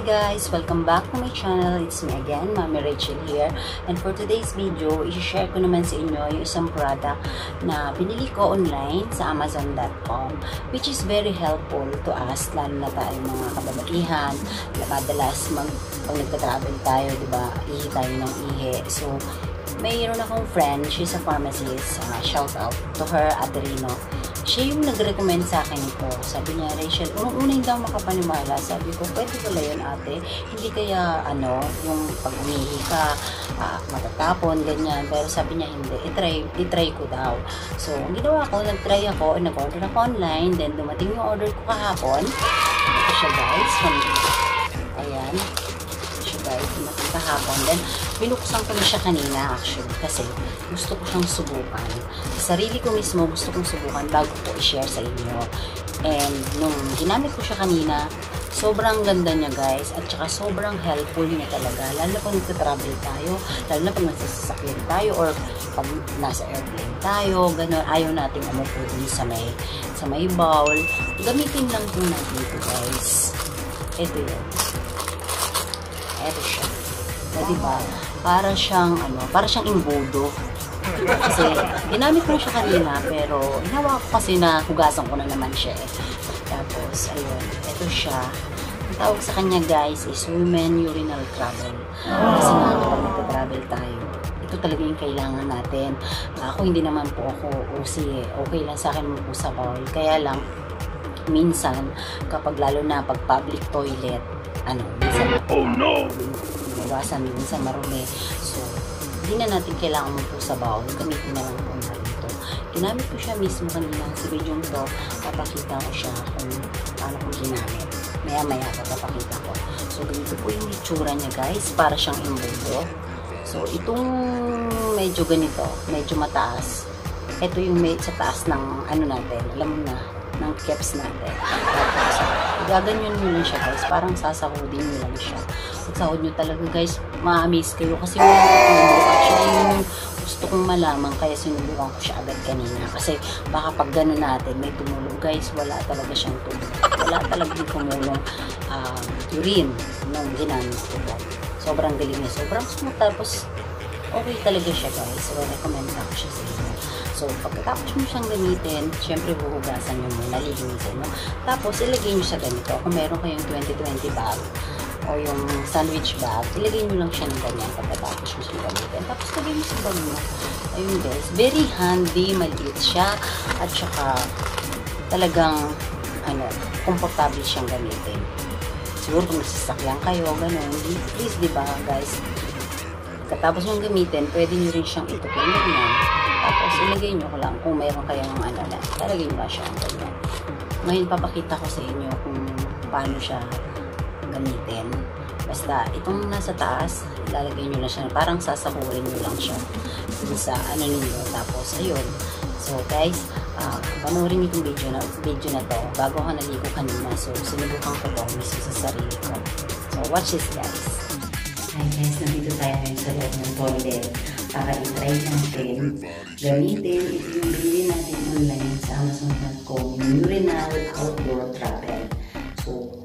Hi guys! Welcome back to my channel. It's me again, Mami Rachel here. And for today's video, i-share ko naman sa inyo yung isang product na binili ko online sa Amazon.com, which is very helpful to us, lalo na tayo mga kababaihan. Madalas pag nagta-travel tayo, diba, ihi tayo ng ihi. So, mayroon akong friend, she's a pharmacist. Shout out to her, Ate Rino. Siya yung nag-recommend sa akin ito. Sabi niya, Rachel, unang-una hindi ako makapaniwala. Sabi ko, pwede pala yun, ate. Hindi kaya, yung pag umihi ka, matatapon, ganyan. Pero sabi niya, hindi. I-try ko daw. So, ang ginawa ko, nag-try ako, nag-order ako online. Then, dumating yung order ko kahapon. Ito siya, guys. Ayan. Ito siya, guys. Dumating kahapon. Then, binuksan ko na siya kanina, actually. Kasi, gusto ko siyang subukan. Sa sarili ko mismo, gusto kong subukan bago ko i-share sa inyo. And, nung ginamit ko siya kanina, sobrang ganda niya, guys. At saka, sobrang helpful niya talaga. Lalo na pag nagtatravel tayo, lalo na pag nagsasakyan tayo, or pag nasa airplane tayo, gano'n, ayaw natin umupo din sa may bowl. Gamitin lang po natin ito, guys. Ito yun. Ito siya. Diba? Para siyang imbudo. Kasi, ginamit ko siya kanina, pero hinawa ko kasi na hugasan ko na naman siya eh. Tapos, ayun, ito siya. Ang tawag sa kanya, guys, is women urinal travel. Kasi nga, kapag nagta-travel tayo, ito talaga yung kailangan natin. Ako, hindi naman po ako usi eh. Okay lang sa akin mo po sa bowl. Kaya lang, minsan, kapag lalo na pag public toilet, minsan, oh no! Minsan marumi. So, hindi na natin kailangan mo po sa bowl. Gamitin na lang po na ito. Ginamit ko siya mismo kanina sa video to. Papakita ko siya kung paano ko ginamit. Maya-maya papakita ko. So, ganito po yung itsura niya, guys. Para siyang imbudo. So, itong medyo ganito, medyo mataas. Ito yung sa taas ng natin. Alam mo na, ng caps natin. Tapos, gaganyan nyo lang siya, guys. Parang sasahudin nyo lang siya. Pag sahod nyo talaga, guys, ma-amaze kayo. Kasi actually, yung gusto kong malaman, kaya sinubukan ko siya agad kanina. Kasi baka pag gano'n natin, may tumulong. Guys, wala talaga siyang tulong. Wala talaga yung tumulong urine nung ginamit ko. Sobrang galing niya. Sobrang smooth. Tapos, okay talaga siya, guys. So, recommend ako siya sa inyo. So, pagkatapos mo siyang gamitin, syempre huhugasan nyo muna, lilinisin mo. Tapos, ilagay nyo sa ganito. Kung meron kayong 2020 bag o yung sandwich bag, ilagay nyo lang siya ng ganyan pagkatapos mo siyang gamitin. Tapos, lagay nyo sa bag mo. Ayun, guys. Very handy, maliit siya. At saka, talagang, komportable siyang gamitin. Siguro kung nasasakyan kayo, gano'n. Please, diba, guys? Pagkatapos nyo gamitin, pwede nyo rin siyang itutuloy na. Tapos, ilagay nyo ko lang kung mayroon kayong talagay nyo ba siya ang ganyan. Ngayon, papakita ko sa inyo kung paano siya gamitin. Basta, itong nasa taas, ilalagay nyo lang siya. Parang sasahurin nyo lang siya dun sa ninyo. Tapos, ayun. So, guys, panoorin nyo itong video na to bago ako naligo kanina. So, sinubukan ko to mismo sa sarili ko. So, watch this, guys. Hi, guys. Nandito tayo ngayon sa loob ng toilet. Para i-try natin, gamitin ito yung bili natin online sa Amazon.com, urinal outdoor travel. So,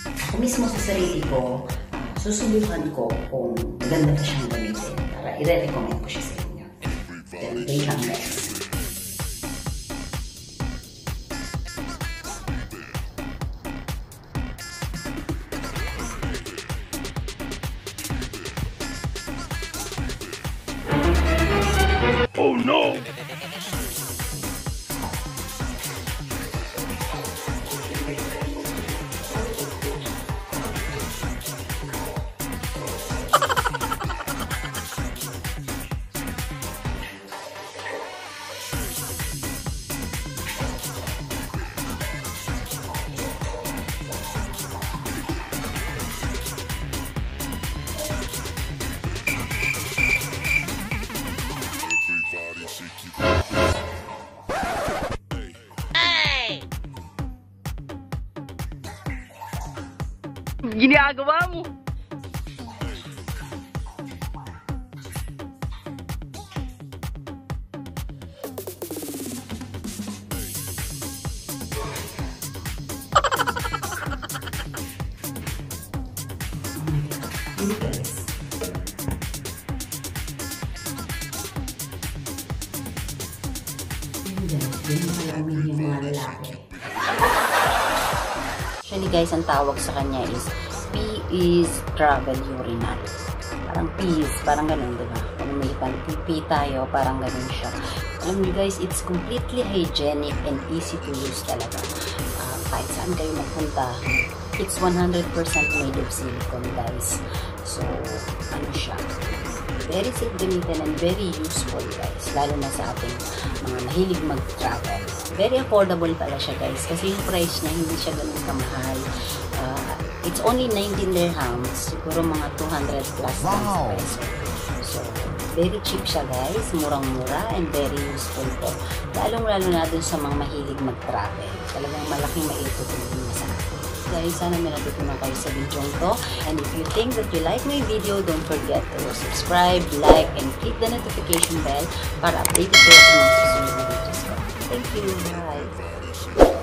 ako mismo sa sarili ko, susubukan ko kung maganda pa siyang gamitin para i-recommend ko siya sa inyo. Then, wait lang, guys. Oh no! Ginagawa mo. Ganun pala umihi yung mga lalaki. Actually guys, ang tawag sa kanya is P is travel urinal. Parang peas, parang ganun, diba? Kung may pipi tayo, parang ganun siya. Alam niyo guys, it's completely hygienic and easy to use talaga. Kahit saan kayo magpunta, it's 100% made of silicone guys. So, ano siya? Very safe gamitin and very useful guys. Lalo na sa ating mga mahilig mag-travel. Very affordable pala siya guys. Kasi yung price niya, hindi siya ganun kamahal. It's only 19 dirhams. Siguro mga 200 plus peso. So, very cheap siya guys. Murang-mura and very useful po. Lalong-lalo na dun sa mga mahilig mag-travel. Talagang malaking maitutulong na sa atin. Guys, sana may natutunan kayo sa video to. And if you think that you like my video, don't forget to subscribe, like, and click the notification bell para updated kayo sa mga susunod na videos ko. Thank you. Bye.